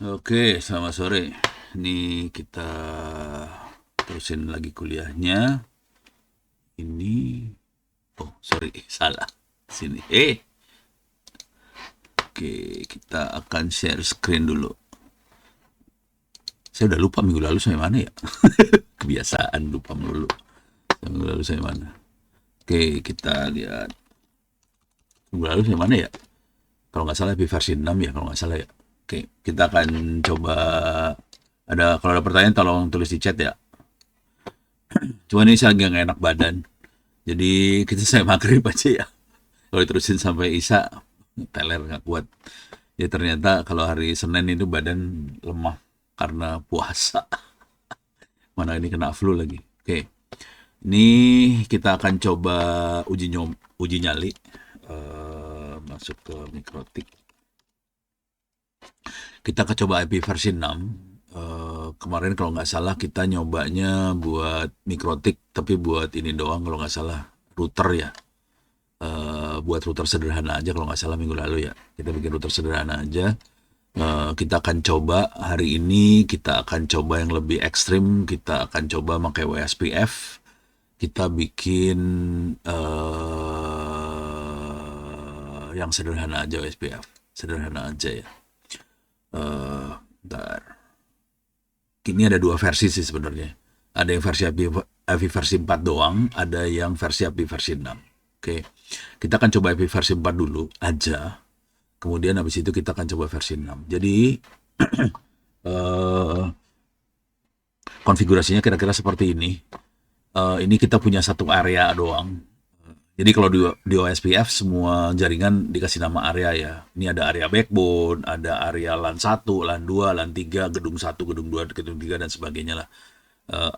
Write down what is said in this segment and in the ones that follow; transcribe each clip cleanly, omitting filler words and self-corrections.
Oke, selamat sore. Ini kita terusin lagi kuliahnya. Ini, oh sorry, salah. Sini. Oke, kita akan share screen dulu. Saya udah lupa minggu lalu saya mana ya. Kebiasaan lupa melulu. Minggu lalu saya mana. Oke, kita lihat. Minggu lalu saya mana ya? Kalau nggak salah versi 6 ya, kalau nggak salah ya. Oke, kita akan coba kalau ada pertanyaan tolong tulis di chat ya. Cuma ini saya lagi nggak enak badan. Jadi kita saya maghrib aja ya. Kalau diterusin sampai Isya, teler nggak kuat. Ya ternyata kalau hari Senin itu badan lemah karena puasa. Mana ini kena flu lagi. Oke, ini kita akan coba uji nyali. Masuk ke mikrotik. Kita akan coba IP versi 6. Kemarin kalau nggak salah kita nyobanya buat mikrotik, tapi buat ini doang kalau nggak salah router ya. Buat router sederhana aja kalau nggak salah minggu lalu ya. Kita bikin router sederhana aja. Kita akan coba hari ini, kita akan coba yang lebih ekstrim. Kita akan coba pakai WSPF. Kita bikin yang sederhana aja WSPF. Sederhana aja ya. Bentar. Ini ada dua versi sih sebenarnya. Ada yang versi AVI versi 4 doang, ada yang versi AVI versi 6. Oke, kita akan coba AVI versi 4 dulu aja. Kemudian habis itu kita akan coba versi 6. Jadi eh, konfigurasinya kira-kira seperti ini. Ini kita punya satu area doang. Jadi kalau di OSPF semua jaringan dikasih nama area ya. Ini ada area backbone, ada area LAN 1, LAN 2, LAN 3, gedung 1, gedung 2, gedung 3 dan sebagainya lah. Eh,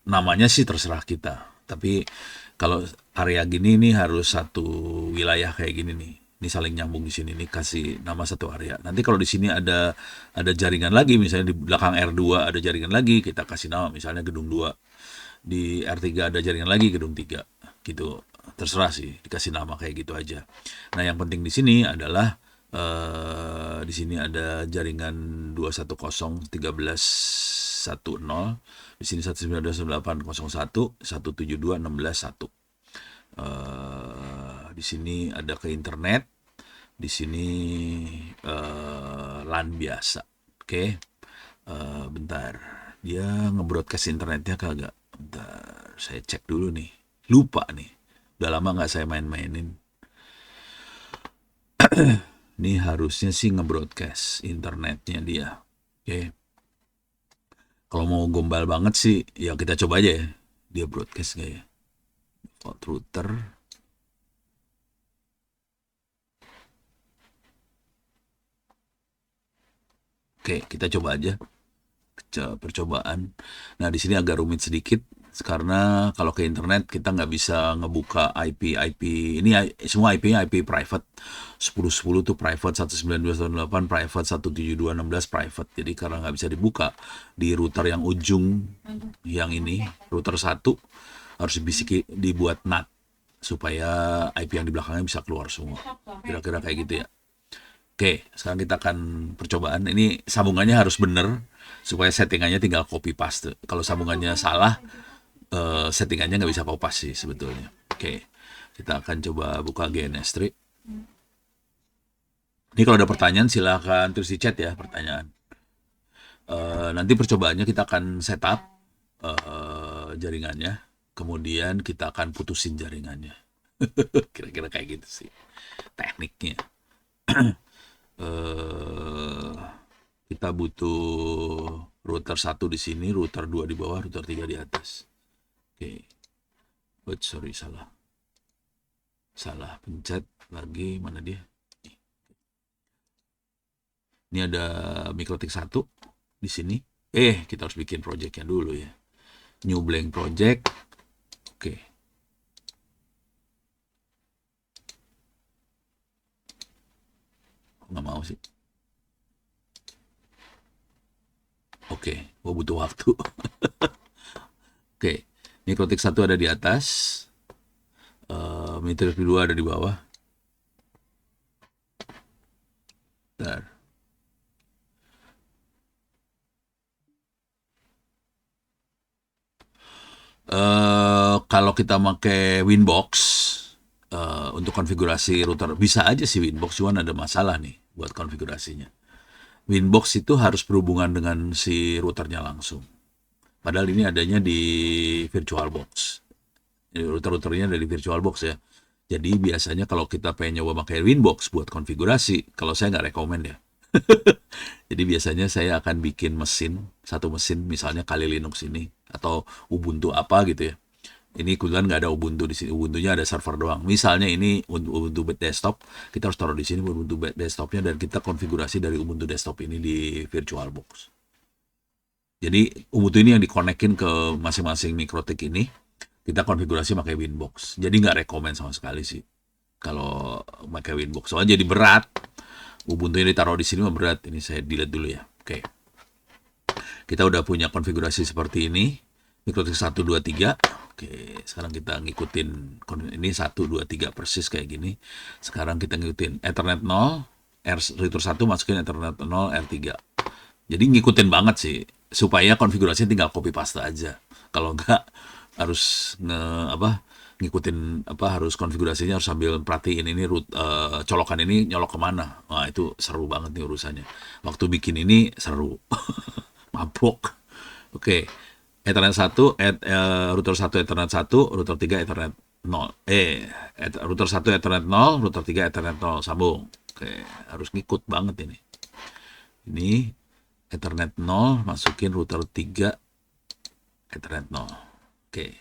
Namanya sih terserah kita. Tapi kalau area gini ini harus satu wilayah kayak gini nih. Ini saling nyambung di sini nih kasih nama satu area. Nanti kalau di sini ada jaringan lagi misalnya di belakang R2 ada jaringan lagi kita kasih nama misalnya gedung 2. Di R3 ada jaringan lagi gedung 3 gitu. Terserah sih dikasih nama kayak gitu aja. Nah, yang penting di sini adalah di sini ada jaringan 210.13.10. Di sini 192.168.01, 172.16.1. Di sini ada ke internet, di sini LAN biasa. Oke. Bentar. Dia nge-broadcast internetnya kagak? Bentar, saya cek dulu nih. Lupa nih. Udah lama nggak saya main-mainin. Ini harusnya sih nge-broadcast internetnya dia. Oke. Kalau mau gombal banget sih, ya kita coba aja ya. Dia broadcast nggak ya? Default router. Oke, kita coba aja. Percobaan. Nah, di sini agak rumit sedikit karena kalau ke internet kita nggak bisa ngebuka IP ini semua IP-nya IP private 1010 tuh private 192.168 private 172.16 private jadi karena nggak bisa dibuka di router yang ujung yang ini router satu harus dibuat NAT supaya IP yang di belakangnya bisa keluar semua kira-kira kayak gitu ya. Oke, sekarang kita akan percobaan. Ini sambungannya harus benar supaya settingannya tinggal copy paste. Kalau sambungannya salah, settingannya nggak bisa kopas sih sebetulnya. Oke, kita akan coba buka GNS3. Ini kalau ada pertanyaan silahkan tulis di chat ya pertanyaan. Nanti percobaannya kita akan setup jaringannya, kemudian kita akan putusin jaringannya. Kira-kira kayak gitu sih tekniknya. eh Kita butuh router satu di sini, router 2 di bawah, router 3 di atas. Oke. Oh, sorry, salah. Salah pencet lagi. Mana dia? Ini ada mikrotik satu di sini. Kita harus bikin projectnya dulu ya. New blank project. Oke. Nggak mau sih. Oke, gua butuh waktu. Oke, mikrotik satu ada di atas. Mikrotik 2 ada di bawah. Bentar. Kalau kita pakai Winbox untuk konfigurasi router bisa aja sih Winbox, cuman ada masalah nih buat konfigurasinya. Winbox itu harus berhubungan dengan si routernya langsung. Padahal ini adanya di VirtualBox. Jadi router-routernya dari VirtualBox ya. Jadi biasanya kalau kita pengen nyoba pakai Winbox buat konfigurasi, kalau saya nggak rekomen ya. Jadi biasanya saya akan bikin mesin, satu mesin misalnya Kali Linux ini, atau Ubuntu apa gitu ya. Ini kebetulan nggak ada Ubuntu di sini, Ubuntunya ada server doang. Misalnya ini Ubuntu desktop, kita harus taruh di sini Ubuntu desktopnya dan kita konfigurasi dari Ubuntu desktop ini di VirtualBox. Jadi Ubuntu ini yang dikonekin ke masing-masing mikrotik ini, kita konfigurasi pakai Winbox. Jadi nggak rekomen sama sekali sih kalau pakai Winbox. Soalnya jadi berat. Ubuntu ini ditaruh di sini berat. Ini saya delete dulu ya. Oke. Kita udah punya konfigurasi seperti ini. Mikrotik 1, 2, 3. Oke, sekarang kita ngikutin ini 1, 2, 3 persis kayak gini. Sekarang kita ngikutin Ethernet 0, router 1 masukin Ethernet 0, R3. Jadi ngikutin banget sih supaya konfigurasinya tinggal copy paste aja. Kalau enggak harus ngikutin harus konfigurasinya harus sambil perhatiin ini colokan ini nyolok kemana. Wah itu seru banget nih urusannya. Waktu bikin ini seru. Mabok. Oke. Ethernet 1, router 1 Ethernet 1, router 3 Ethernet 0. Router 1 Ethernet 0, router 3 Ethernet 0 sambung. Oke, harus ngikut banget ini. Ini Ethernet 0 masukin router 3 Ethernet 0. Oke,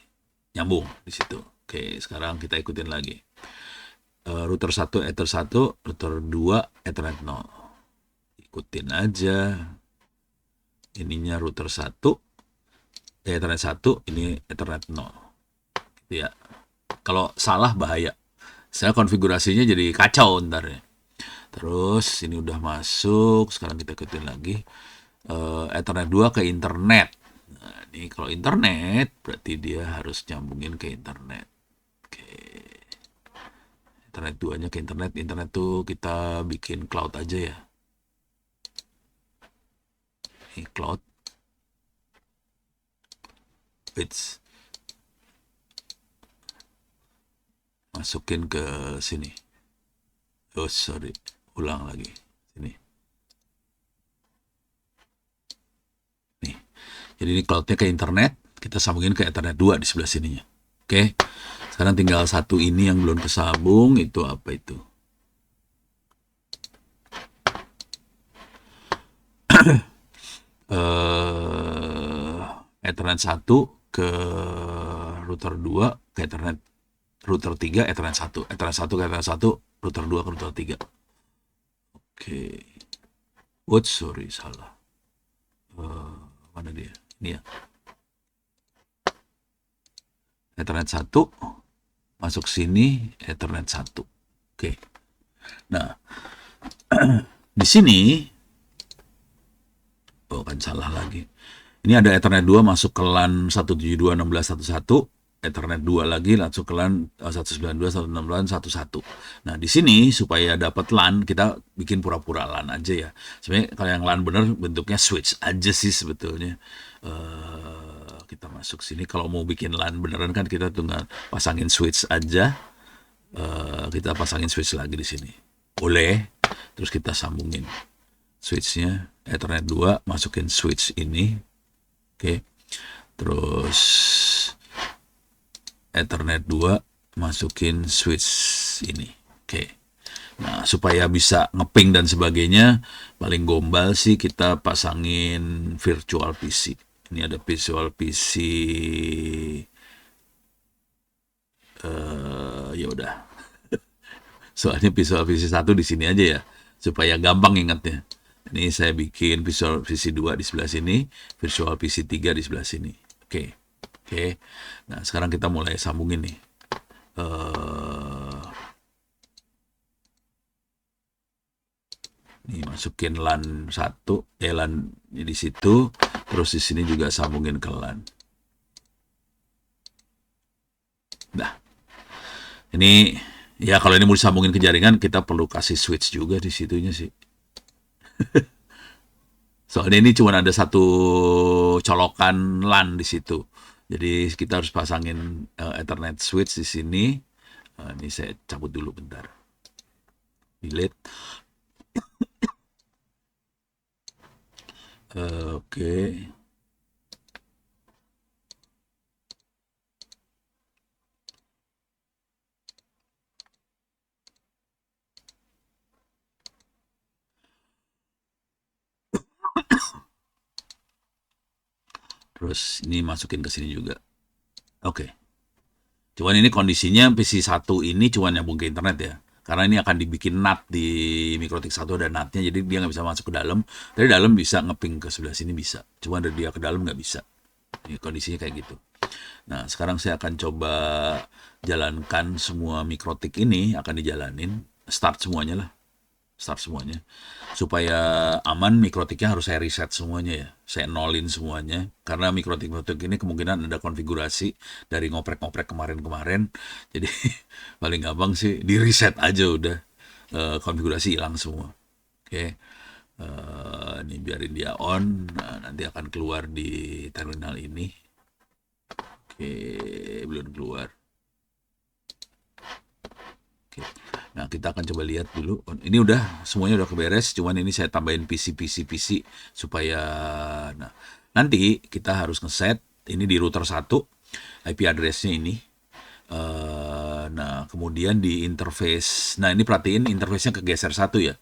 nyambung di situ. Oke, sekarang kita ikutin lagi. Router 1 Ether 1, router 2 Ethernet 0. Ikutin aja. Ininya router 1, Ethernet 1, ini Ethernet 0. Gitu ya. Kalau salah bahaya. Saya konfigurasinya jadi kacau ntar ya. Terus ini udah masuk, sekarang kita ikutin lagi. Ethernet 2 ke internet. Nah, ini kalau internet berarti dia harus nyambungin ke internet. Oke. Ethernet 2-nya ke internet. Internet tuh kita bikin cloud aja ya. Ini cloud. It's masukin ke sini. Oh sorry, ulang lagi sini. Nih, jadi ini cloudnya ke internet, kita sambungin ke Ethernet 2 di sebelah sininya. Oke, sekarang tinggal satu ini yang belum kesambung, itu apa itu? Ethernet 1 ke router 2 ke Ethernet router 3 Ethernet 1 Ethernet 1 ke Ethernet 1 router 2 ke router 3. Oke. Sorry salah. Mana dia? Ini ya. Ethernet 1 masuk sini Ethernet 1. Oke. Nah, di sini kan salah lagi. Ini ada Ethernet 2 masuk ke LAN 172.16.11, Ethernet 2 lagi langsung ke LAN 192.168.1.1. Nah, di sini supaya dapat LAN kita bikin pura-pura LAN aja ya. Sebenarnya kalau yang LAN bener bentuknya switch aja sih sebetulnya. Kita masuk sini kalau mau bikin LAN beneran kan kita tinggal pasangin switch aja. Kita pasangin switch lagi di sini. Boleh. Terus kita sambungin switchnya Ethernet 2 masukin switch ini. Oke. Terus Ethernet 2 masukin switch ini. Oke. Nah, supaya bisa ngeping dan sebagainya, paling gombal sih kita pasangin virtual PC. Ini ada virtual PC. Ya udah. Soalnya Visual PC 1 di sini aja ya, supaya gampang ingatnya. Ini saya bikin Visual PC 2 di sebelah sini, Visual PC 3 di sebelah sini. Oke. Nah, sekarang kita mulai sambungin nih. Nih masukin LAN 1, LAN di situ, terus di sini juga sambungin ke LAN. Nah, ini ya kalau ini mau disambungin ke jaringan kita perlu kasih switch juga di situnya sih. Soalnya ini cuma ada satu colokan LAN di situ. Jadi kita harus pasangin Ethernet switch di sini. Ini saya cabut dulu bentar. Delete. Oke. Terus ini masukin ke sini juga. Oke. Cuman ini kondisinya PC1 ini cuma nyambung ke internet ya. Karena ini akan dibikin NAT di Mikrotik 1 ada NAT-nya, jadi dia nggak bisa masuk ke dalam. Dari dalam bisa ngeping ke sebelah sini bisa. Cuma dari dia ke dalam nggak bisa. Ini kondisinya kayak gitu. Nah, sekarang saya akan coba jalankan semua Mikrotik ini, akan dijalanin. Start semuanya lah. Start semuanya. Supaya aman, mikrotiknya harus saya reset semuanya ya. Saya nolin semuanya. Karena mikrotik-mikrotik ini kemungkinan ada konfigurasi dari ngoprek-ngoprek kemarin-kemarin. Jadi paling gampang sih di reset aja udah. Konfigurasi hilang semua. Oke. Ini biarin dia on. Nah, nanti akan keluar di terminal ini. Oke, belum keluar. Oke. Nah, kita akan coba lihat dulu. Ini udah semuanya udah keberes, cuman ini saya tambahin PC supaya nah, nanti kita harus ngeset ini di router 1 IP address-nya ini. Nah, kemudian di interface. Nah, ini perhatiin interface-nya kegeser satu ya.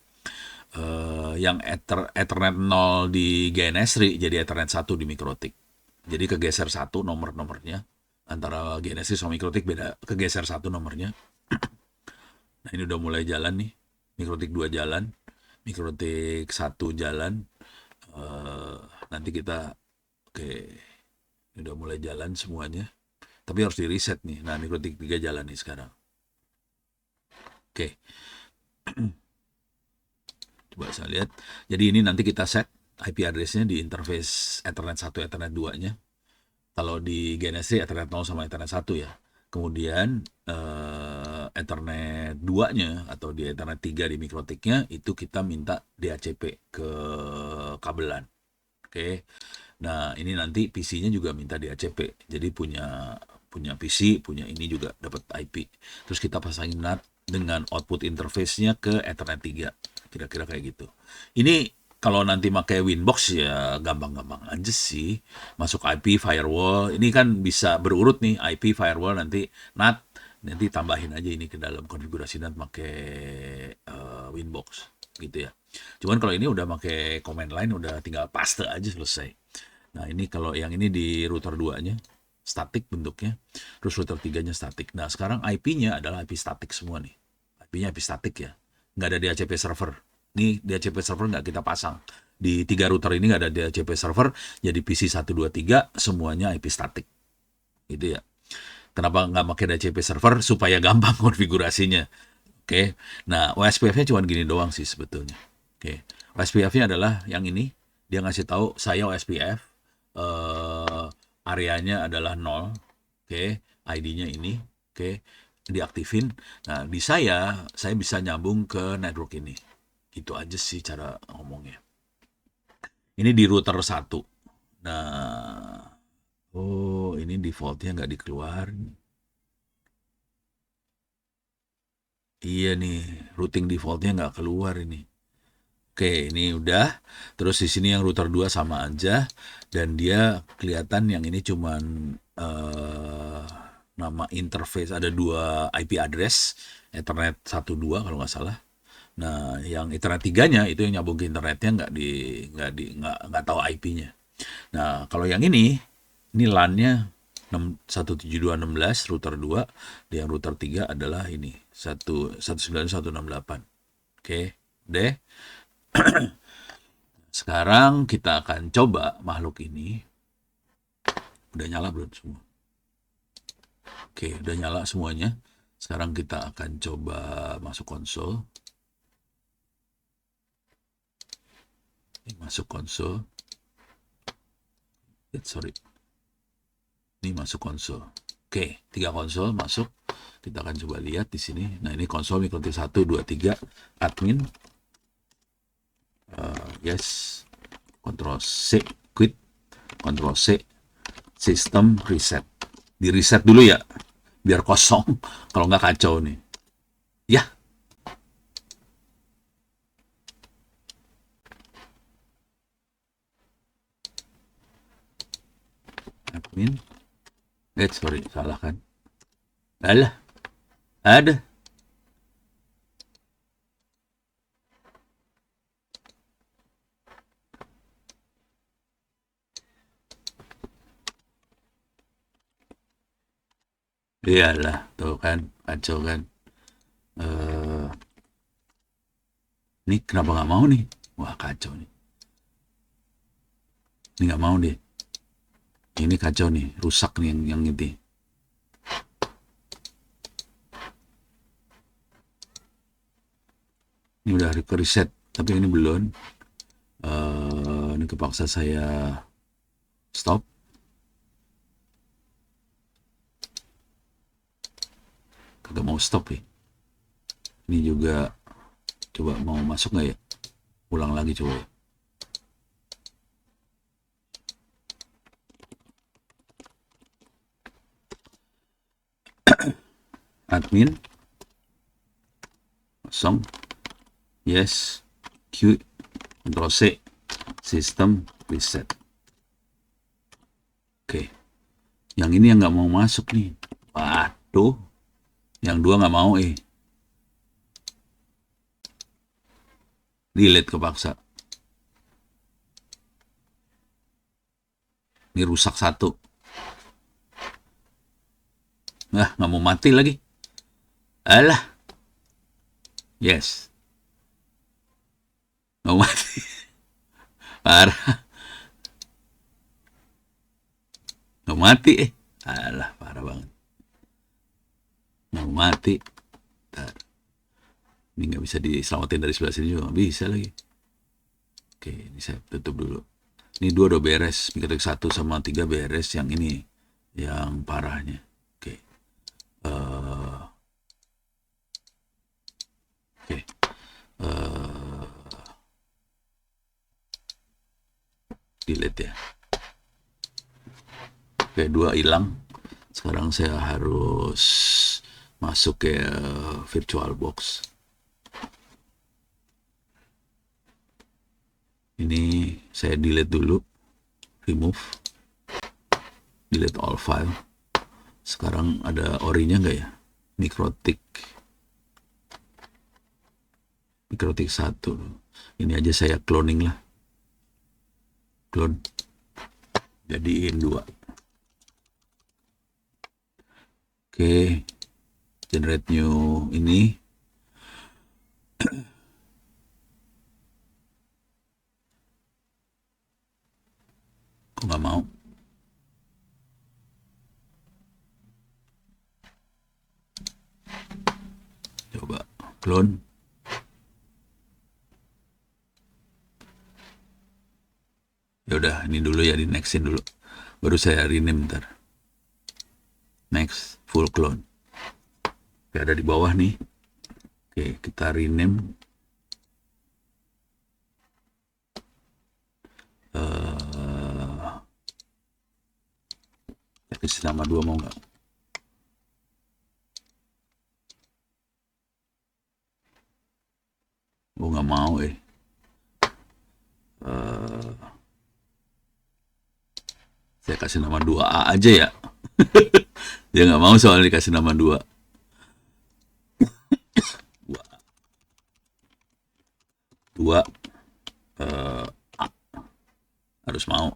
Yang Ethernet 0 di GNS3 jadi Ethernet 1 di Mikrotik. Jadi kegeser satu nomor-nomornya antara GNS3 sama Mikrotik beda, kegeser satu nomornya. Nah, ini udah mulai jalan nih. Mikrotik 2 jalan, Mikrotik 1 jalan. Eh, nanti kita oke, ini udah mulai jalan semuanya. Tapi harus di reset nih. Nah, Mikrotik 3 jalan nih sekarang. Oke. Coba saya lihat. Jadi ini nanti kita set IP address-nya di interface Ethernet 1, Ethernet 2-nya. Kalau di GNS Ethernet 0 sama Ethernet 1 ya. Kemudian Ethernet 2-nya atau di Ethernet 3 di mikrotiknya itu kita minta DHCP ke kabelan. Oke. Nah, ini nanti PC-nya juga minta DHCP. Jadi punya punya PC, punya ini juga dapat IP. Terus kita pasangin NAT dengan output interface-nya ke Ethernet 3. Kira-kira kayak gitu. Ini kalau nanti pakai Winbox ya gampang-gampang aja sih. Masuk IP, firewall. Ini kan bisa berurut nih, IP, firewall, nanti NAT. Nanti tambahin aja ini ke dalam konfigurasi NAT pakai Winbox gitu ya. Cuman kalau ini udah pakai command line, udah tinggal paste aja selesai. Nah, ini kalau yang ini di router 2-nya statik bentuknya, terus router 3-nya statik. Nah, sekarang IP-nya adalah IP statik semua nih. IP-nya IP statik ya. Nggak ada DHCP server. Ini DHCP server nggak kita pasang. Di 3 router ini nggak ada DHCP server, jadi PC 123 semuanya IP statik. Gitu ya. Kenapa nggak pakai DHCP server? Supaya gampang konfigurasinya. Oke. Nah, OSPF-nya cuma gini doang sih sebetulnya. Oke. OSPF-nya adalah yang ini. Dia ngasih tahu saya OSPF. Areanya adalah 0. Oke. ID-nya ini. Oke. Diaktifin. Nah, di saya bisa nyambung ke network ini. Gitu aja sih cara ngomongnya. Ini di router 1. Nah, oh ini defaultnya nggak dikeluarin. Iya nih, routing defaultnya nggak keluar ini. Oke, ini udah. Terus di sini yang router 2 sama aja. Dan dia kelihatan yang ini cuman nama interface. Ada 2 IP address. Ethernet 1 2 kalau nggak salah. Nah, yang Ethernet 3-nya itu yang nyambung ke internetnya nggak tahu IP-nya. Nah, kalau yang ini LAN-nya 172.16 router 2, yang router 3 adalah ini 19168. Oke, deh. Sekarang kita akan coba makhluk ini. Udah nyala belum semua? Oke, udah nyala semuanya. Sekarang kita akan coba masuk konsol. Ini masuk konsol. Sorry. Ini masuk konsol. Oke, 3 konsol masuk. Kita akan coba lihat di sini. Nah, ini konsol Mikrotik 1, 2, 3. Admin. Yes. Ctrl C. Quit. Ctrl C. Sistem reset. Di reset dulu ya, biar kosong. Kalau nggak kacau nih. Ya, admin. Sorry, salah kan? Alah, ada. Iyalah, tuh kan, kacau kan. Eh, Ini kenapa nggak mau nih? Wah, kacau nih. Ini nggak mau deh. Ini kacau nih, rusak nih yang ini. Ini udah ke reset, tapi ini belum. Ini kepaksa saya stop. Kagak mau stop ya. Ini juga coba mau masuk nggak ya? Ulang lagi coba ya. Admin kosong, yes, Q, Ctrl C, sistem reset. Oke, yang ini yang nggak mau masuk nih. Waduh, yang dua nggak mau delete kepaksa. Ini rusak satu. Nah, nggak mau mati lagi. Alah, yes, nggak mau mati. Parah, nggak mati Alah, parah banget. Nggak mau mati. Bentar. Ini nggak bisa diselamatin dari sebelah sini juga, nggak bisa lagi. Oke, ini saya tutup dulu. Ini dua udah beres, Mikrotik 1 sama 3 beres, yang ini yang parahnya. Oke. Oke. Delete ya. Oke, dua hilang. Sekarang saya harus masuk ke VirtualBox. Ini saya delete dulu, remove, delete all file. Sekarang ada orinya nggak ya? Mikrotik 1. Ini aja saya cloning lah, clone, jadiin 2. Oke, generate new ini. Kok nggak mau? Coba clone. Ya udah, ini dulu ya, di nextin dulu. Baru saya rename ntar. Next, full clone. Oke, ada di bawah nih. Oke, kita rename. Kasih nama 2 mau nggak? Oh, nggak mau saya kasih nama 2A aja ya. Dia nggak mau soalnya dikasih nama 2. Dua A. Harus mau.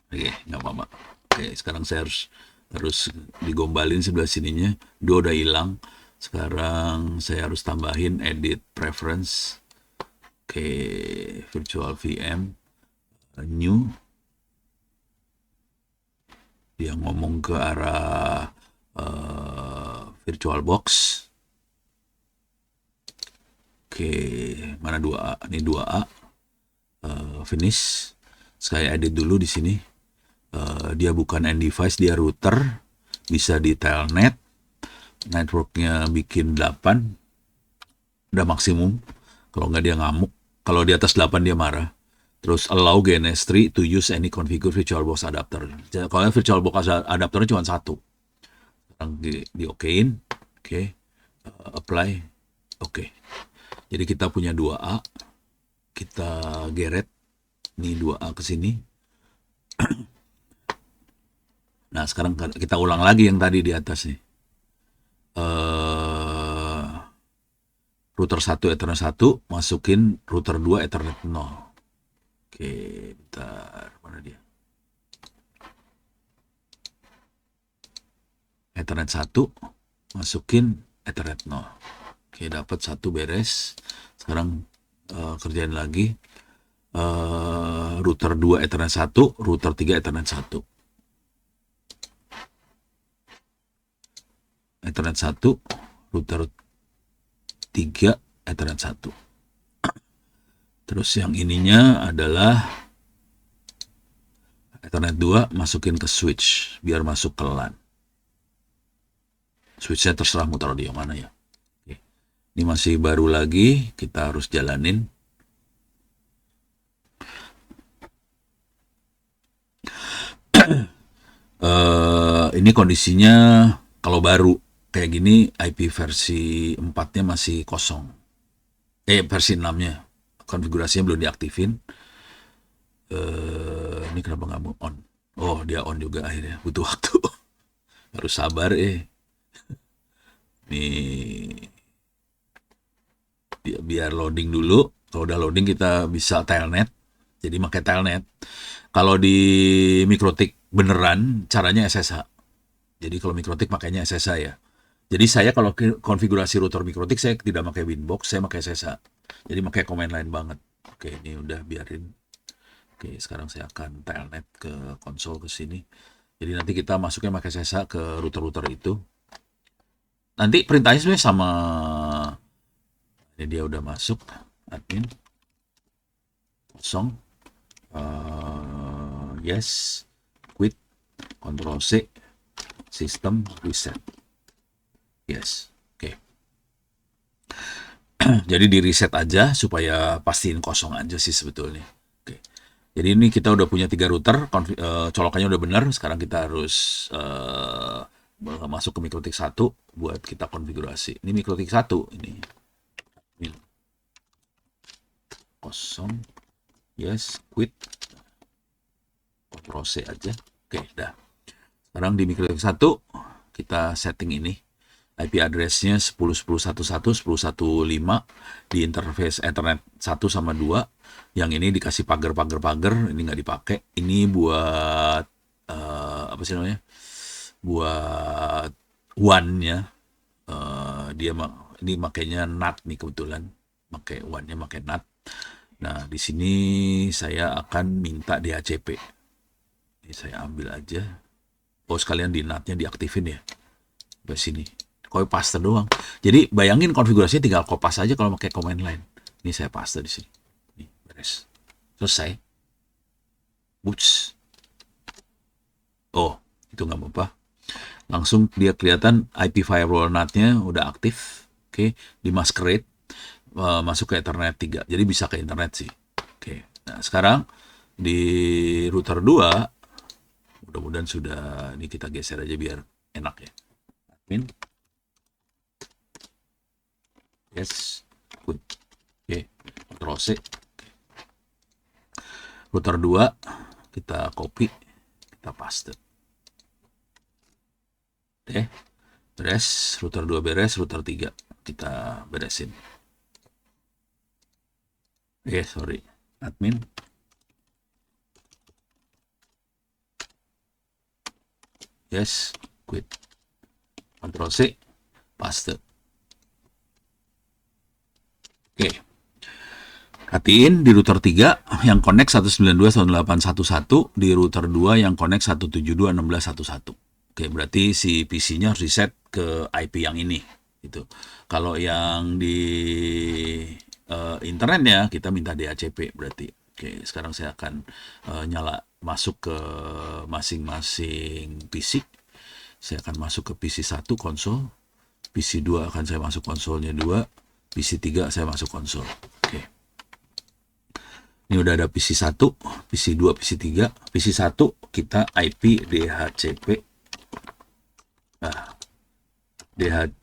Oke, nggak apa-apa. Oke, sekarang saya harus digombalin sebelah sininya. 2 udah hilang. Sekarang saya harus tambahin edit preference. Oke, virtual VM new. Dia ngomong ke arah VirtualBox. Oke, mana 2A? Ini 2A. Finish. Saya edit dulu di sini. Dia bukan end device, dia router. Bisa di telnet. Networknya bikin 8. Udah maksimum. Kalau nggak dia ngamuk. Kalau di atas 8 dia marah. Terus allow GNS3 to use any configure VirtualBox adapter. Kalau VirtualBox adapternya cuma satu. Sekarang di okein, oke, apply, oke. Jadi kita punya 2A, kita geret nih 2A ke sini. Nah sekarang kita ulang lagi yang tadi di atas nih. Router 1 Ethernet 1 masukin router 2 Ethernet 0. Oke, bentar, mana dia? Ethernet 1 masukin Ethernet 0. Oke, dapat 1 beres. Sekarang kerjain lagi. Router 2 Ethernet 1, router 3 Ethernet 1. Ethernet 1, router 3 Ethernet 1. Terus yang ininya adalah Ethernet 2 masukin ke switch biar masuk ke LAN. Switchnya terserah mau taruh di yang mana ya. Oke. Ini masih baru lagi, kita harus jalanin. Ini kondisinya kalau baru kayak gini IP versi 4-nya masih kosong. Versi 6-nya. Konfigurasinya belum diaktifin. Ini kenapa nggak mau on? Oh, dia on juga akhirnya. Butuh waktu. Harus sabar Nih. Biar loading dulu. Kalau udah loading kita bisa telnet. Jadi pakai telnet. Kalau di Mikrotik beneran caranya SSH. Jadi kalau Mikrotik makanya SSH ya. Jadi saya kalau konfigurasi router Mikrotik saya tidak pakai Winbox, saya pakai SSH. Jadi pakai command line banget. Oke, ini udah biarin. Oke, sekarang saya akan telnet ke konsol ke sini. Jadi nanti kita masuknya pakai SSH ke router-router itu. Nanti perintahnya sebenarnya sama. Ini dia udah masuk, admin. Kosong. Yes, quit, Ctrl C, system reset. Yes, oke. Jadi di reset aja supaya pastiin kosong aja sih sebetulnya. Oke. Jadi ini kita udah punya 3 router, colokannya udah benar. Sekarang kita harus masuk ke Mikrotik 1 buat kita konfigurasi. Ini Mikrotik 1 ini. Kosong. Yes, quit. Ctrl C aja. Oke, dah. Sekarang di Mikrotik 1 kita setting ini. IP address-nya 10.10.11.10.1.5 di interface Ethernet 1 sama 2. Yang ini dikasih pagar, ini nggak dipakai. Ini buat apa sih namanya? Buat WAN-nya. Dia ini makainya NAT nih kebetulan. Pakai WAN-nya pakai NAT. Nah, di sini saya akan minta DHCP. Ini saya ambil aja. Oh, sekalian di NAT-nya diaktifin ya. Ke sini. Copy paste doang. Jadi bayangin konfigurasinya tinggal copy aja kalau pakai command line. Ini saya paste di sini. Nih, beres. Selesai. Boots. Oh, itu nggak apa-apa. Langsung dia kelihatan IP firewall NAT-nya udah aktif. Oke, di masquerade masuk ke Ethernet 3. Jadi bisa ke internet sih. Oke. Nah, sekarang di router 2 mudah-mudahan sudah, ini kita geser aja biar enak ya. Admin. Yes, good. Oke, Ctrl C. Router 2 kita copy, kita paste. Oke, beres. Router 2 beres, router 3 kita beresin. Sorry, admin. Yes, quit. Ctrl C, paste. Oke. Perhatiin di router 3 yang connect 192.168.1.1, di router 2 yang connect 172.16.1.1. Oke, berarti si PC-nya harus reset ke IP yang ini gitu. Kalau yang di internetnya kita minta DHCP berarti. Oke, sekarang saya akan masuk ke masing-masing PC. Saya akan masuk ke PC 1 konsol, PC 2 akan saya masuk konsolnya 2, PC 3 saya masuk konsol. Oke. Ini udah ada PC1, PC2, PC3. PC1 kita IP DHCP. Nah, DH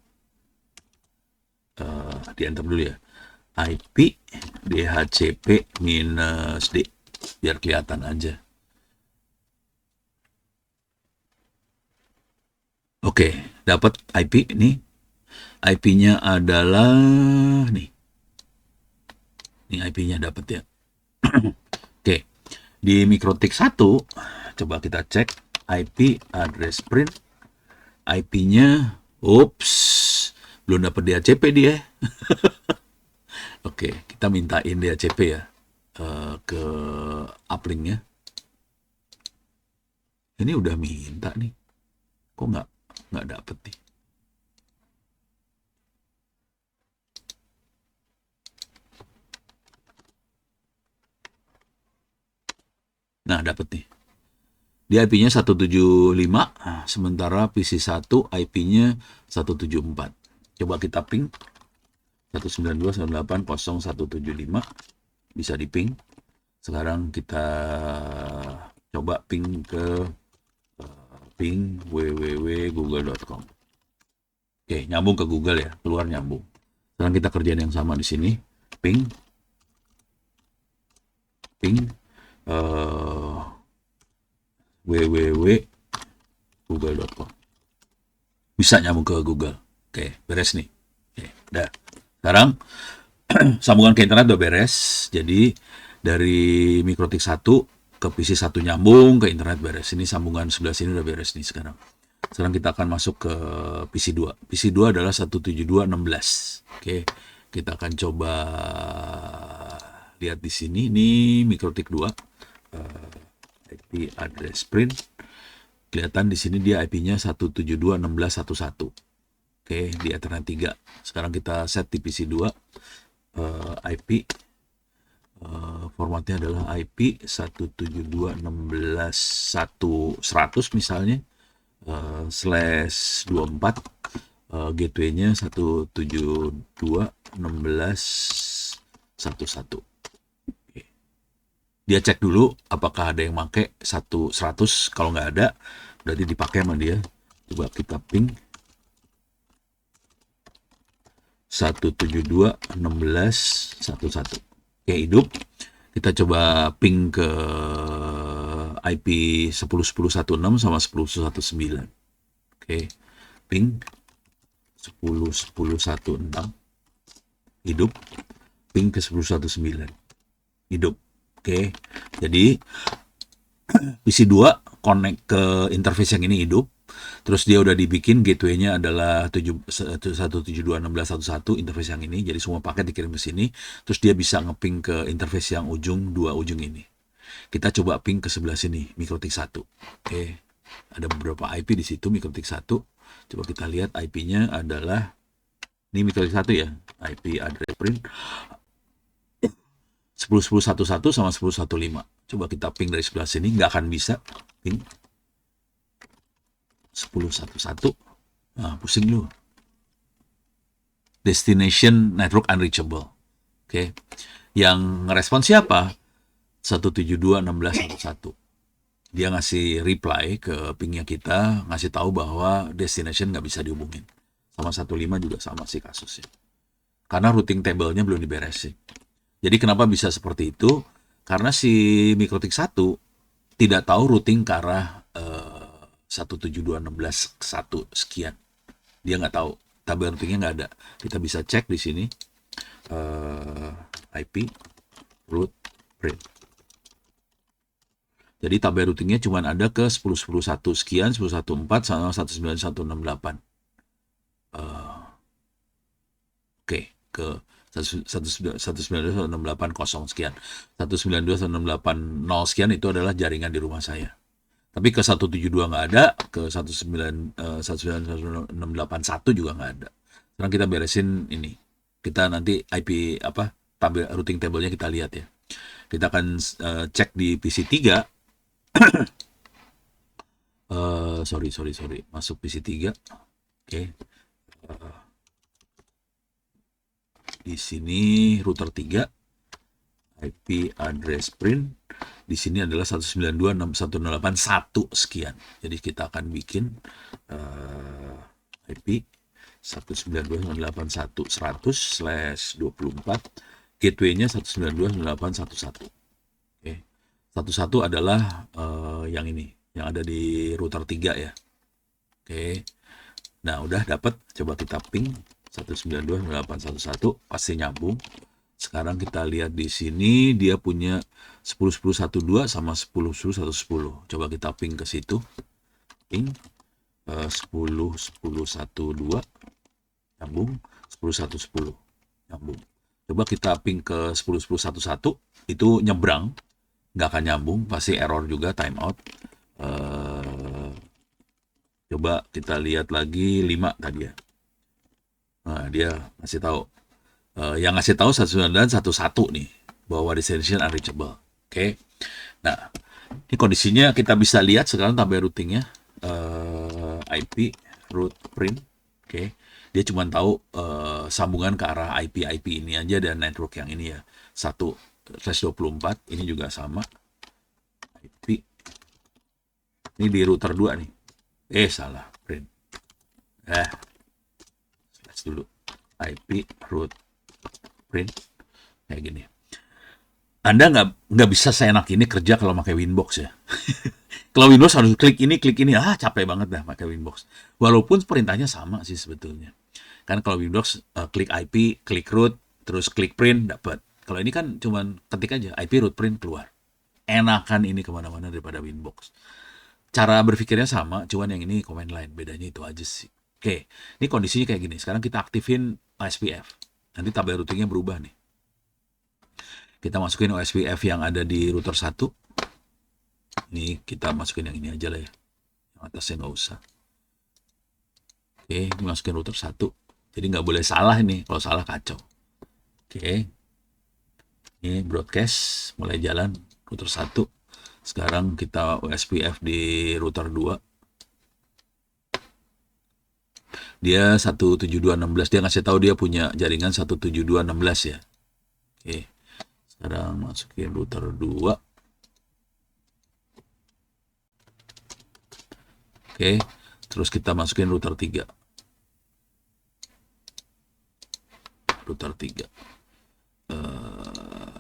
di enter dulu ya. IP DHCP minus D biar kelihatan aja. Oke, dapat IP ini. IP-nya adalah nih. Ini IP-nya dapat ya. Oke. Di MikroTik 1 coba kita cek IP address print. IP-nya ups, belum dapat DHCP dia. Oke, kita mintain DHCP ya ke uplink-nya. Ini udah minta nih. Kok nggak dapet nih? Nah, dapet nih. Dia IP-nya 175, sementara PC1 IP-nya 174. Coba kita ping 192.168.0.175, bisa di ping. Sekarang kita coba ping ke ping www.google.com. Oke, nyambung ke Google ya, keluar nyambung. Sekarang kita kerjain yang sama di sini, ping www.google.com. Bisa nyambung ke Google. Oke, beres nih. Oke, udah. Sekarang sambungan ke internet udah beres. Jadi dari MikroTik 1 ke PC 1 nyambung, ke internet beres. Ini sambungan sebelah sini udah beres nih sekarang. Sekarang kita akan masuk ke PC 2. PC 2 adalah 172.16. Oke, kita akan coba lihat di sini. Ini MikroTik 2. IP address print. Kelihatan di sini dia IP-nya 172.16.11. Oke, di Ethernet 3. Sekarang kita set di PC 2. IP formatnya adalah IP 172.16.100 misalnya /24, gateway-nya 172.16.11. Dia cek dulu apakah ada yang make 100. Kalau nggak ada berarti dipakai sama dia. Coba kita ping 172.16.11. Oke, hidup. Kita coba ping ke IP 10.10.16 sama 10.10.19. Oke, ping 10.10.16 hidup, ping ke 10.19 hidup. Oke, jadi PC2 connect ke interface yang ini hidup. Terus dia udah dibikin gateway-nya adalah 172.16.11 interface yang ini. Jadi semua paket dikirim ke sini. Terus dia bisa ngeping ke interface yang dua ujung ini. Kita coba ping ke sebelah sini, MikroTik 1. Oke. Ada beberapa IP di situ MikroTik 1. Coba kita lihat IP-nya adalah ini MikroTik 1 ya. IP address print 10.10.11 sama 10.15. Coba kita ping dari sebelah sini, nggak akan bisa ping 10.11. Nah, pusing lu. Destination network unreachable. Oke. Yang ngerespon siapa? 172.16.11. Dia ngasih reply ke pingnya kita, ngasih tahu bahwa destination nggak bisa dihubungin. Sama 15 juga sama sih kasusnya. Karena routing table-nya belum diberesin. Jadi kenapa bisa seperti itu? Karena si MikroTik 1 tidak tahu routing ke arah 172.16.1 sekian. Dia nggak tahu. Tabel routingnya nggak ada. Kita bisa cek di sini. IP root print. Jadi tabel routingnya cuma ada ke 10.10.1 sekian, 10.1.4 sama 191.68. Oke, ke 192.168.0 sekian. 192.168.0 sekian itu adalah jaringan di rumah saya. Tapi ke 172 nggak ada, ke 191.681 juga nggak ada. Sekarang kita beresin ini. Kita nanti IP routing table-nya kita lihat ya. Kita akan cek di PC 3. Sorry. Masuk PC 3. Oke. Di sini router 3. IP address print di sini adalah 192.168.1 sekian. Jadi kita akan bikin IP 192.168.100/24, gateway-nya 192.168.11. Oke. 11 adalah yang ini, yang ada di router 3 ya. Oke. Nah, udah dapat. Coba kita ping 192.168.111, pasti nyambung. Sekarang kita lihat di sini dia punya 10.10.1.2 sama 10.10.1.10. Coba kita ping ke situ. Ping 10.10.1.2 nyambung, 10.1.10 nyambung. Coba kita ping ke 10.10.1.1, itu nyebrang, nggak akan nyambung, pasti error juga, timeout. Coba kita lihat lagi 5 tadi ya. Nah, dia ngasih tahu. Yang ngasih tahu 192.1.1 nih, bahwa destination unreachable. Oke. Nah, ini kondisinya kita bisa lihat sekarang tabel routingnya, IP route print. Oke. Dia cuma tahu sambungan ke arah IP ini aja dan network yang ini ya. 1/24, ini juga sama. IP. Ini di router 2 nih. Salah, print. Slash dulu. IP route print kayak gini. Anda nggak bisa seenak ini kerja kalau pakai Winbox ya. Kalau Windows harus klik ini, capek banget dah pakai Winbox. Walaupun perintahnya sama sih sebetulnya. Kan kalau Windows klik IP, klik root, terus klik print dapat. Kalau ini kan cuman ketik aja IP root print keluar. Enakan ini kemana-mana daripada Winbox. Cara berpikirnya sama, cuman yang ini command line, bedanya itu aja sih. Oke, ini kondisinya kayak gini. Sekarang kita aktifin OSPF. Nanti tabel routingnya berubah nih. Kita masukin OSPF yang ada di router 1. Ini kita masukin yang ini aja lah ya. Yang atasnya nggak usah. Oke, ini masukin router 1. Jadi nggak boleh salah ini. Kalau salah kacau. Oke. Ini broadcast mulai jalan router 1. Sekarang kita OSPF di router 2. Dia 172.16. Dia ngasih tahu dia punya jaringan 172.16 ya. Oke. Sekarang masukin router 2. Oke. Terus kita masukin router 3. Router 3.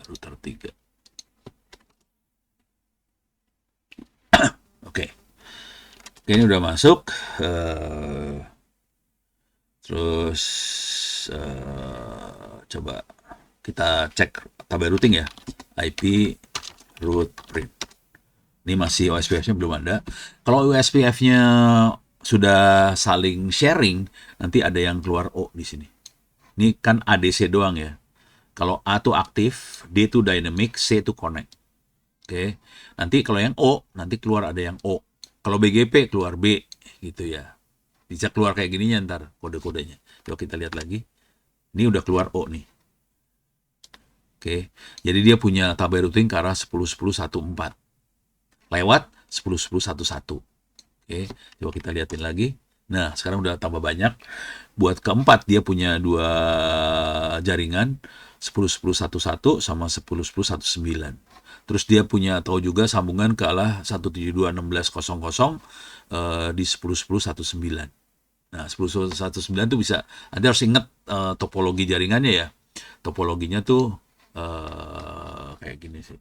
Router 3. Oke. Oke, ini udah masuk. Terus coba kita cek tabel routing ya. IP route print. Ini masih OSPF-nya belum ada. Kalau OSPF-nya sudah saling sharing, nanti ada yang keluar O di sini. Ini kan ADC doang ya. Kalau A itu aktif, D itu dynamic, C itu connect. Oke. Nanti kalau yang O, nanti keluar ada yang O. Kalau BGP keluar B gitu ya. Bisa keluar kayak gininya ntar kode-kodenya. Coba kita lihat lagi. Ini udah keluar O nih. Oke. Jadi dia punya tabel routing ke arah 10.10.1.4. Lewat 10.10.1.1. Oke. Coba kita lihatin lagi. Nah, sekarang udah tambah banyak. Buat keempat dia punya 2 jaringan, 10.10.1.1 sama 10.10.1.9. Terus dia punya tahu juga sambungan ke arah 172.16.00 di 10.10.1.9. Nah, 10.10.1.9 tuh bisa, Anda harus ingat topologi jaringannya ya. Topologinya tuh kayak gini sih.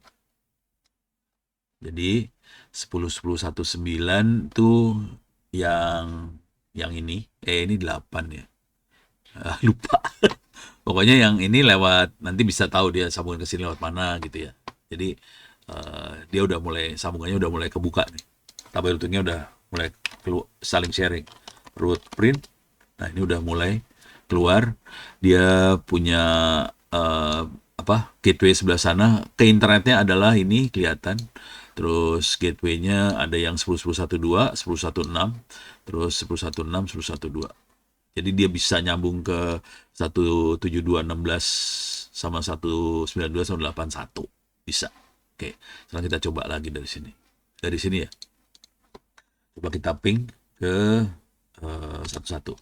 Jadi 10.10.1.9 tuh yang ini ini 8 ya. Lupa. Pokoknya yang ini lewat, nanti bisa tahu dia sambungan ke sini lewat mana gitu ya. Jadi dia udah mulai, sambungannya udah mulai kebuka nih. Tabel routingnya udah mulai saling sharing. Root print. Nah, ini udah mulai keluar. Dia punya gateway sebelah sana. Ke internetnya adalah ini kelihatan. Terus gateway-nya ada yang 10.10.1.2, 10.1.6, terus 10.1.6, 10.1.2. Jadi dia bisa nyambung ke 172.16 sama 192.181. Bisa. Oke, sekarang kita coba lagi dari sini. Dari sini ya. Coba kita ping ke 11.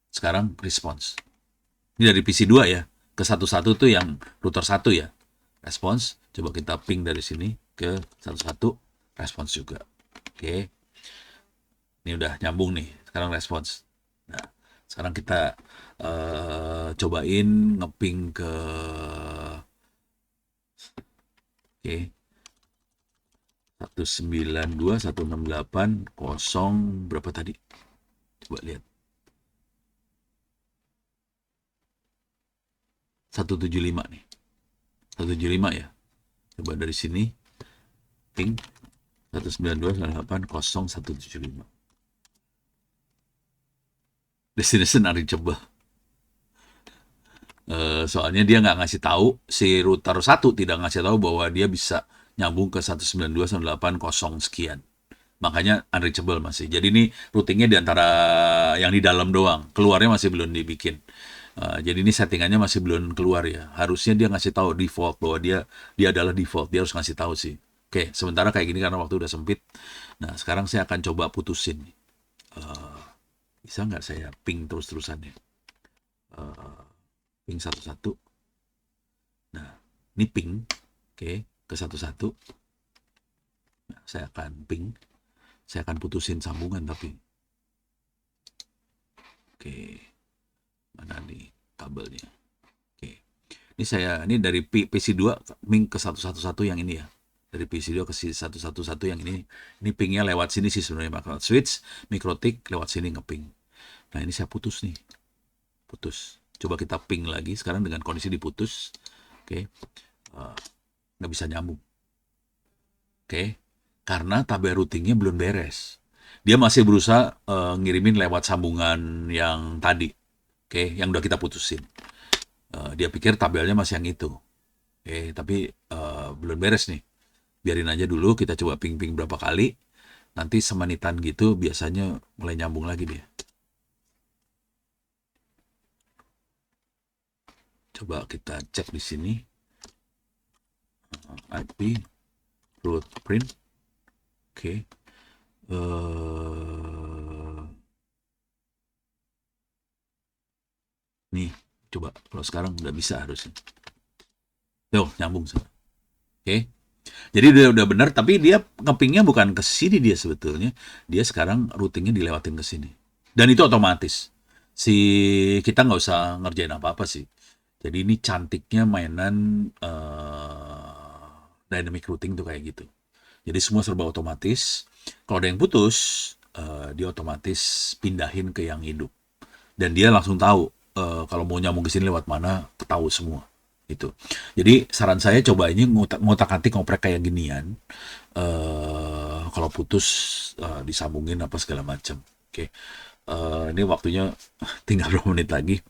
Sekarang response. Ini dari PC 2 ya. Ke 11 tuh yang router 1 ya. respons. Coba kita ping dari sini ke 11, respons juga. Oke. Ini udah nyambung nih, sekarang respons. Nah, sekarang kita cobain ngeping ke oke, 192.168.0 berapa tadi? Coba lihat. 175 nih. 175 ya. Coba dari sini ping 192.168.0.175. Destination unreachable. Soalnya dia nggak ngasih tahu, si router 1 tidak ngasih tahu bahwa dia bisa nyambung ke 192.168.0 sekian. Makanya unreachable masih. Jadi ini routingnya di antara yang di dalam doang. Keluarnya masih belum dibikin. Jadi ini settingannya masih belum keluar ya. Harusnya dia ngasih tahu default bahwa dia adalah default. Dia harus ngasih tahu sih. Oke, sementara kayak gini karena waktu udah sempit. Nah, sekarang saya akan coba putusin. Bisa nggak saya ping terus-terusan ya? Ping 11. Nah, ini ping. Oke, ke 11. Nah, saya akan ping. Saya akan putusin sambungan tapi. Oke. Mana nih kabelnya? Oke. Ini dari PC2 ping ke 111 yang ini ya. Dari PC2 ke 111 yang ini. Ini pingnya lewat sini sih sebenarnya. Maka switch, mikrotik lewat sini ngeping. Nah, ini saya putus nih. Putus. Coba kita ping lagi sekarang dengan kondisi diputus. Oke. Nggak bisa nyambung. Oke. Karena tabel routingnya belum beres. Dia masih berusaha ngirimin lewat sambungan yang tadi. Oke, yang udah kita putusin. Dia pikir tabelnya masih yang itu. Oke, tapi belum beres nih. Biarin aja dulu, kita coba ping-ping berapa kali. Nanti semenitan gitu biasanya mulai nyambung lagi dia. Coba kita cek di sini. IP root print. Oke. Nih, coba kalau sekarang nggak bisa harusnya. Tuh, nyambung sama. Oke. Jadi udah benar, tapi dia ngepingnya bukan ke sini dia sebetulnya. Dia sekarang routingnya dilewatin ke sini. Dan itu otomatis. Kita nggak usah ngerjain apa-apa sih. Jadi ini cantiknya mainan dynamic routing tuh kayak gitu. Jadi semua serba otomatis. Kalau ada yang putus, dia otomatis pindahin ke yang hidup. Dan dia langsung tahu kalau mau nyambung ke sini lewat mana, ketahui semua. Itu. Jadi saran saya coba ini ngotak-atik ngoprek kayak ginian. Kalau putus disambungin apa segala macam. Oke. Ini waktunya tinggal 2 menit lagi.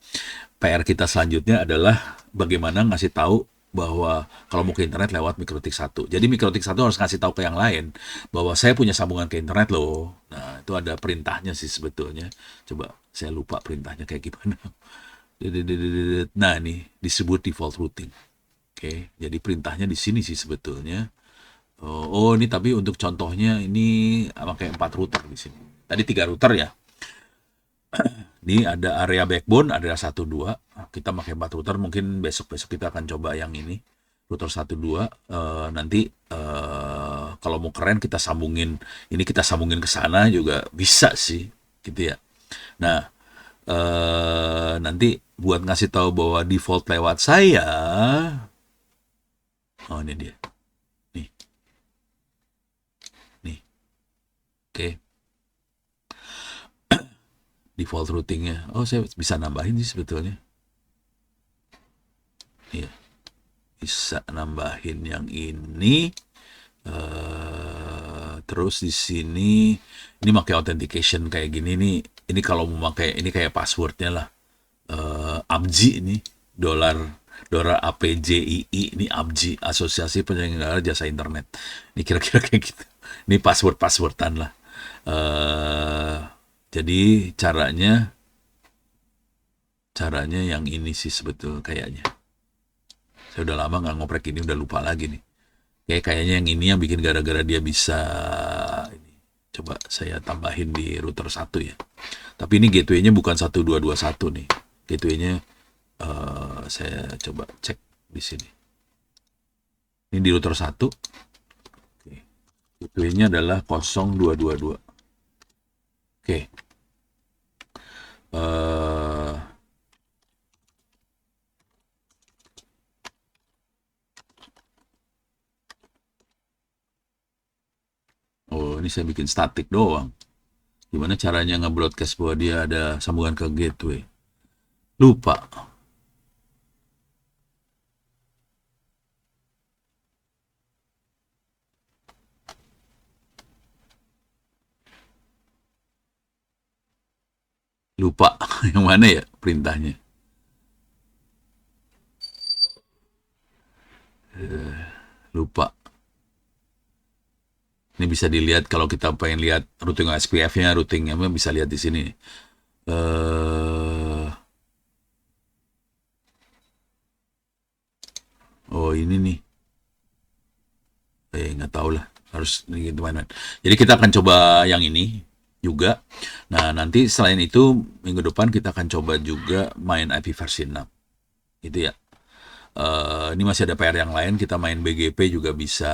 PR kita selanjutnya adalah bagaimana ngasih tahu bahwa kalau mau ke internet lewat mikrotik 1. Jadi mikrotik 1 harus ngasih tahu ke yang lain bahwa saya punya sambungan ke internet loh. Nah, itu ada perintahnya sih sebetulnya. Coba saya lupa perintahnya kayak gimana. Nah, ini disebut default routing. Oke, jadi perintahnya di sini sih sebetulnya. Oh, ini tapi untuk contohnya ini pakai 4 router di sini. Tadi 3 router ya. Ini ada area backbone, ada 1, 2. Kita pakai 4 router, mungkin besok-besok kita akan coba yang ini. Router 1, 2. Nanti kalau mau keren kita sambungin, ini kita sambungin ke sana juga bisa sih, gitu ya. Nah, nanti buat ngasih tahu bahwa default lewat saya. Oh, ini dia. Nih. Nih. Oke. Default routingnya. Oh, saya bisa nambahin sih sebetulnya. Iya. Bisa nambahin yang ini. Terus di sini ini pakai authentication kayak gini nih. Ini kalau mau pakai ini kayak passwordnya lah. APJI ini dolar APJII ini APJI Asosiasi Penyelenggara Jasa Internet. Ini kira-kira kayak gitu. Ini passwordan lah. Jadi caranya yang ini sih sebetul kayaknya. Saya udah lama nggak ngoprek ini, udah lupa lagi nih. Kayaknya yang ini yang bikin gara-gara dia bisa ini. Coba saya tambahin di router 1 ya. Tapi ini gateway-nya bukan 1221 nih. Gateway-nya saya coba cek di sini. Ini di router 1. Oke. Gateway-nya adalah 0222. Oke. Eh, oh, ini saya bikin statik doang. Gimana caranya nge-broadcast bahwa dia ada sambungan ke gateway? Lupa. Lupa. Yang mana ya perintahnya? Lupa. Ini bisa dilihat kalau kita pengen lihat routing SPF-nya, routingnya bisa lihat di sini. Oh ini nih. Nggak tahu lah. Harus gimana. Jadi kita akan coba yang ini juga. Nah nanti selain itu minggu depan kita akan coba juga main IP versi 6. Itu ya. Ini masih ada PR yang lain, kita main BGP juga bisa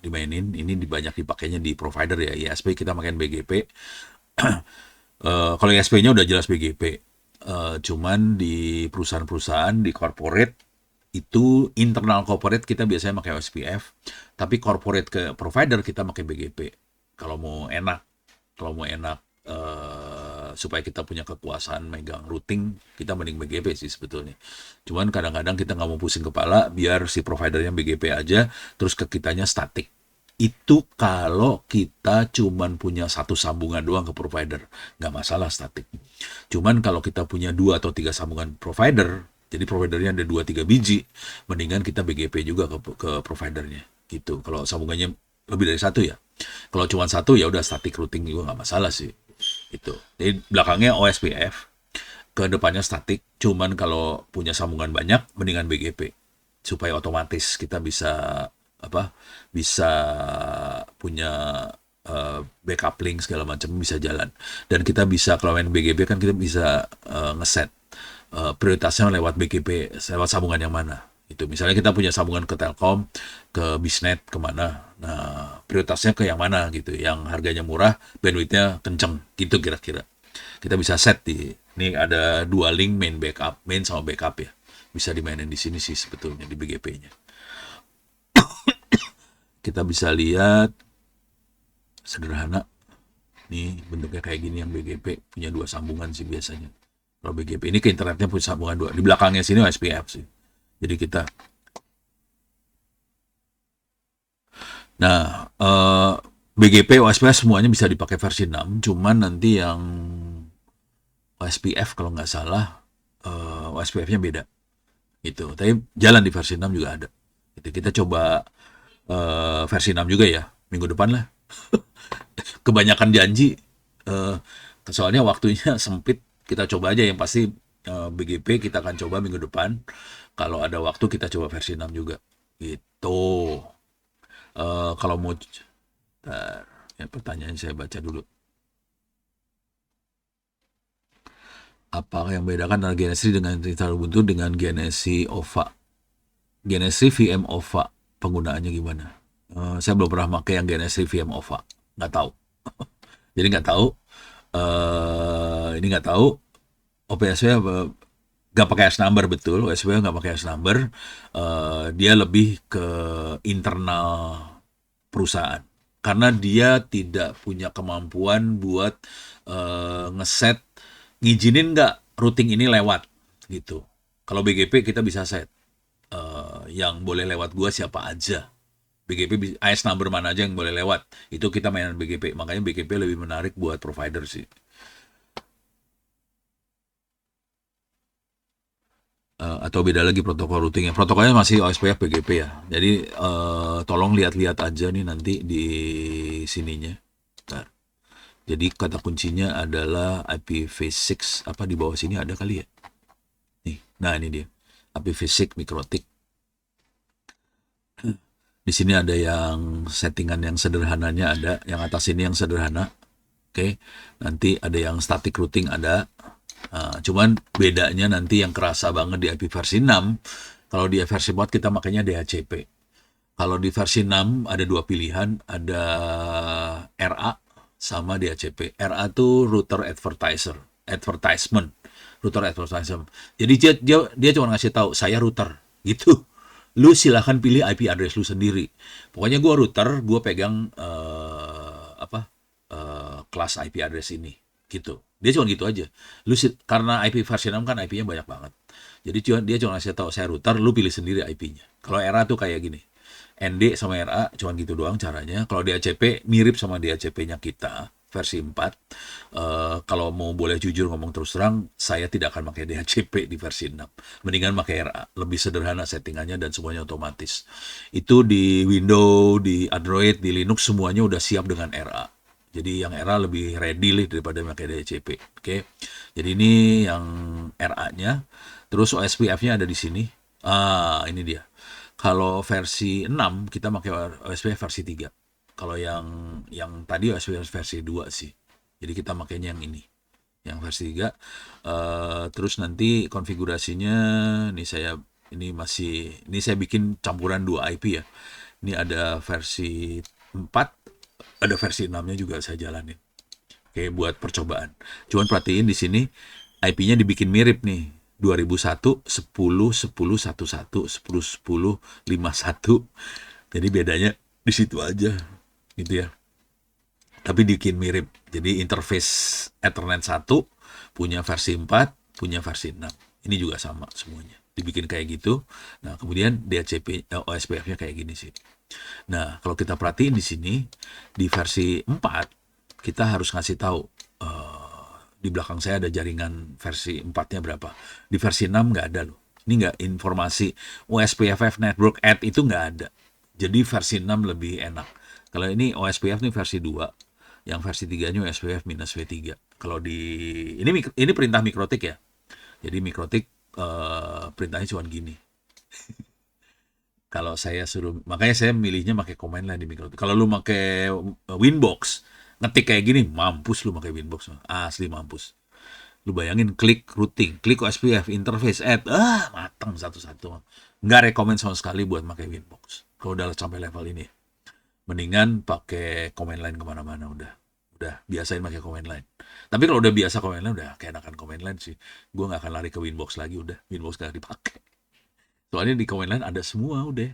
dimainin. Ini banyak dipakainya di provider ya. ISP kita main BGP. Kalau ISP-nya udah jelas BGP. Cuman di perusahaan-perusahaan, di corporate, itu internal corporate kita biasanya pakai OSPF. Tapi corporate ke provider kita pakai BGP. Kalau mau enak, supaya kita punya kekuasaan megang routing, kita mending BGP sih sebetulnya. Cuman kadang-kadang kita nggak mau pusing kepala, biar si providernya BGP aja, terus ke kitanya statik. Itu kalau kita cuman punya satu sambungan doang ke provider, nggak masalah statik. Cuman kalau kita punya 2 atau 3 sambungan provider, jadi providernya ada 2-3 biji, mendingan kita BGP juga ke providernya. Gitu. Kalau sambungannya lebih dari satu ya. Kalau cuma satu ya udah static routing juga nggak masalah sih. Itu. Jadi belakangnya OSPF, ke depannya static. Cuman kalau punya sambungan banyak, mendingan BGP supaya otomatis kita bisa bisa punya backup link segala macam bisa jalan. Dan kita bisa kalau main BGP kan kita bisa ngeset prioritasnya lewat BGP, lewat sambungan yang mana. Itu misalnya kita punya sambungan ke Telkom, ke Bisnet, kemana. Nah, prioritasnya ke yang mana gitu. Yang harganya murah, bandwidthnya kenceng, gitu kira-kira. Kita bisa set ini ada 2 link main sama backup ya. Bisa dimainin di sini sih sebetulnya di BGP-nya. Kita bisa lihat sederhana. Nih bentuknya kayak gini yang BGP punya 2 sambungan sih biasanya. Kalau BGP ini ke internetnya punya sambungan 2. Di belakangnya sini SPF sih. Jadi kita BGP, OSPF semuanya bisa dipakai versi 6, cuman nanti yang OSPF kalau nggak salah OSPF-nya beda gitu. Tapi jalan di versi 6 juga ada. Gitu. Kita coba versi 6 juga ya minggu depan lah. Kebanyakan janji, soalnya waktunya sempit. Kita coba aja yang pasti BGP kita akan coba minggu depan. Kalau ada waktu kita coba versi 6 juga. Gitu. Kalau mau ya, pertanyaan saya baca dulu. Apa yang membedakan antara GNS3 dengan install Ubuntu dengan GNS OVA? GNS3 VM OVA penggunaannya gimana? Saya belum pernah pakai yang GNS3 VM OVA, nggak tahu. Jadi nggak tahu. Ini nggak tahu. OPSW nggak pakai S number betul. OSW nggak pakai S number. Dia lebih ke internal perusahaan karena dia tidak punya kemampuan buat ngeset ngizinin nggak routing ini lewat gitu. Kalau BGP kita bisa set yang boleh lewat gua siapa aja. BGP AS number mana aja yang boleh lewat. Itu kita mainan BGP. Makanya BGP lebih menarik buat provider sih. Atau beda lagi protokol routingnya. Protokolnya masih OSPF BGP ya. Jadi tolong lihat-lihat aja nih nanti di sininya. Bentar. Jadi kata kuncinya adalah IPv6. Apa di bawah sini ada kali ya? Nih, nah ini dia. IPv6 MikroTik. Di sini ada yang settingan yang sederhananya ada, yang atas ini yang sederhana. Oke. Nanti ada yang static routing ada. Cuman bedanya nanti yang kerasa banget di IP versi 6, kalau di versi 4 kita makanya DHCP. Kalau di versi 6 ada dua pilihan, ada RA sama DHCP. RA itu router advertisement, router advertisement. Jadi dia cuma ngasih tahu saya router gitu. Lu silahkan pilih IP address lu sendiri. Pokoknya gua router, gua pegang kelas IP address ini gitu. Dia cuma gitu aja. Karena IP versi 6 kan IP-nya banyak banget. Jadi dia cuma ngasih tahu saya router, lu pilih sendiri IP-nya. Kalau RA tuh kayak gini. ND sama RA cuma gitu doang caranya. Kalau DHCP mirip sama DHCP-nya kita versi 4. Kalau mau boleh jujur ngomong terus terang, saya tidak akan pakai DHCP di versi 6. Mendingan pakai RA, lebih sederhana settingannya dan semuanya otomatis. Itu di Windows, di Android, di Linux semuanya udah siap dengan RA. Jadi yang RA lebih ready lah daripada pakai DHCP. Oke. Jadi ini yang RA-nya. Terus OSPF-nya ada di sini. Ini dia. Kalau versi 6 kita pakai OSPF versi 3. Kalau yang tadi OSPF versi 2 sih. Jadi kita makainya yang ini. Yang versi 3. Terus nanti konfigurasinya ini saya bikin campuran 2 IP ya. Ini ada versi 4, ada versi 6-nya juga saya jalanin. Oke, buat percobaan. Cuman perhatiin di sini IP-nya dibikin mirip nih. 2001 10 10 11 10 10 51. Jadi bedanya di situ aja gitu ya. Tapi bikin mirip. Jadi interface Ethernet 1 punya versi 4, punya versi 6. Ini juga sama semuanya. Dibikin kayak gitu. Nah, kemudian DHCP OSPF-nya kayak gini sih. Nah, kalau kita perhatiin di sini di versi 4 kita harus ngasih tahu di belakang saya ada jaringan versi 4-nya berapa. Di versi 6 nggak ada loh. Ini nggak informasi OSPF network add itu nggak ada. Jadi versi 6 lebih enak. Kalau ini OSPF ini versi 2, yang versi 3-nya OSPF minus V3. Kalau ini perintah mikrotik ya. Jadi mikrotik perintahnya cuma gini. Kalau saya suruh, makanya saya milihnya pakai command line di mikrotik. Kalau lu pakai Winbox, ngetik kayak gini, mampus lu pakai Winbox. Asli mampus. Lu bayangin klik routing, klik OSPF, interface, add, mateng satu-satu. Nggak rekomend sama sekali buat pakai Winbox. Kalau udah sampai level ini, mendingan pakai command line kemana-mana udah biasain pakai command line. Tapi kalau udah biasa command line, udah keenakan command line sih. Gue nggak akan lari ke Winbox lagi, udah Winbox nggak dipakai. Soalnya di command line ada semua udah.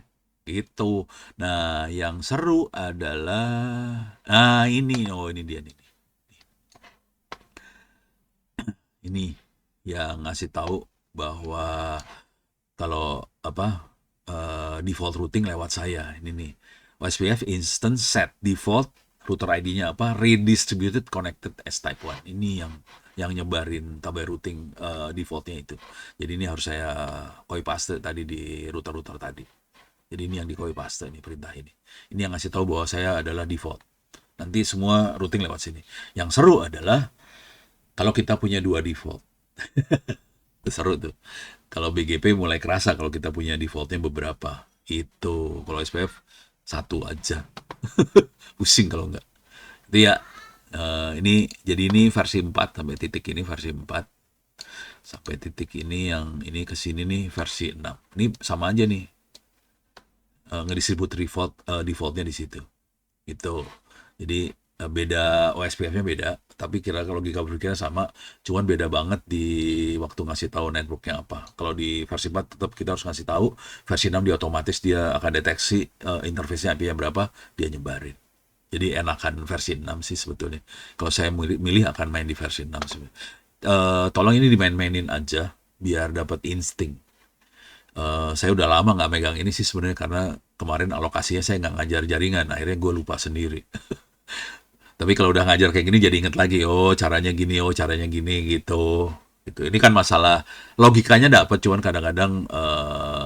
Gitu. Nah, yang seru adalah ini dia nih. Ini yang ngasih tahu bahwa kalau default routing lewat saya. Ini nih. OSPF instance set default router ID-nya apa? Redistributed connected as type 1. Ini yang nyebarin tabel routing defaultnya itu. Jadi ini harus saya copy paste tadi di router-router tadi. Jadi ini yang di copy paste ini perintah ini. Ini yang ngasih tahu bahwa saya adalah default. Nanti semua routing lewat sini. Yang seru adalah kalau kita punya 2 default. Itu seru tuh. Kalau BGP mulai kerasa kalau kita punya defaultnya beberapa. Itu kalau SPF satu aja. Pusing kalau enggak. Itu ya. Ini versi 4 sampai titik ini versi 4. Sampai titik ini yang ini ke sini nih versi 6. Ini sama aja nih. Ngedistribute defaultnya di situ. Itu. Jadi beda OSPF-nya beda, tapi kira logika berpikirnya sama, cuman beda banget di waktu ngasih tahu networknya apa. Kalau di versi 4 tetap kita harus ngasih tahu, versi 6 dia otomatis dia akan deteksi interface-nya IP-nya berapa, dia nyebarin. Jadi enakan versi 6 sih sebetulnya. Kalau saya milih akan main di versi 6 sih. Tolong ini dimain-mainin aja biar dapat insting. Saya udah lama nggak megang ini sih sebenarnya karena kemarin alokasinya saya nggak ngajar jaringan, akhirnya gue lupa sendiri. Tapi kalau udah ngajar kayak gini jadi inget lagi, oh caranya gini gitu. Gitu. Ini kan masalah logikanya dapat, cuman kadang-kadang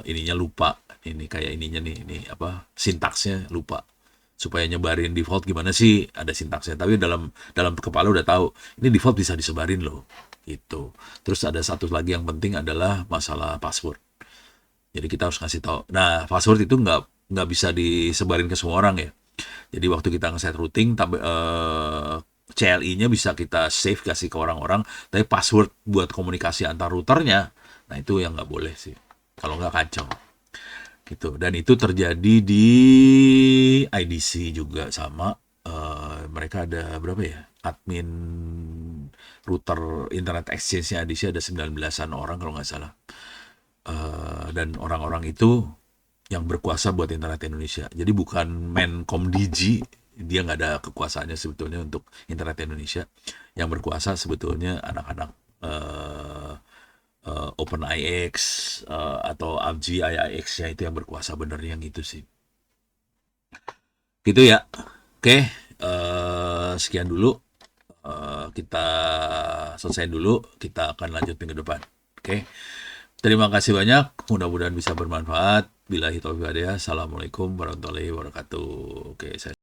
ininya lupa. Ini kayak ininya nih, ini apa sintaksnya lupa. Supaya nyebarin default gimana sih ada sintaksnya. Tapi dalam kepala udah tahu, ini default bisa disebarin loh. Gitu. Terus ada satu lagi yang penting adalah masalah password. Jadi kita harus ngasih tahu. Nah, password itu nggak bisa disebarin ke semua orang ya. Jadi waktu kita nge-set routing, CLI-nya bisa kita save kasih ke orang-orang, tapi password buat komunikasi antar routernya, nah itu yang nggak boleh sih. Kalau nggak kacau. gitu. Dan itu terjadi di IDC juga sama. Mereka ada berapa ya? Admin router internet exchange-nya IDC ada 19-an orang kalau nggak salah. Dan orang-orang itu yang berkuasa buat internet Indonesia. Jadi bukan Menkomdigi, dia nggak ada kekuasaannya sebetulnya untuk internet Indonesia. Yang berkuasa sebetulnya anak-anak OpenIX atau ABGI IX-nya itu yang berkuasa bener yang itu sih. Gitu ya. Oke, sekian dulu. Kita selesai dulu. Kita akan lanjut minggu depan. Oke. Terima kasih banyak. Mudah-mudahan bisa bermanfaat. Billahi taufiq wal hidayah. Assalamualaikum warahmatullahi wabarakatuh. Oke, saya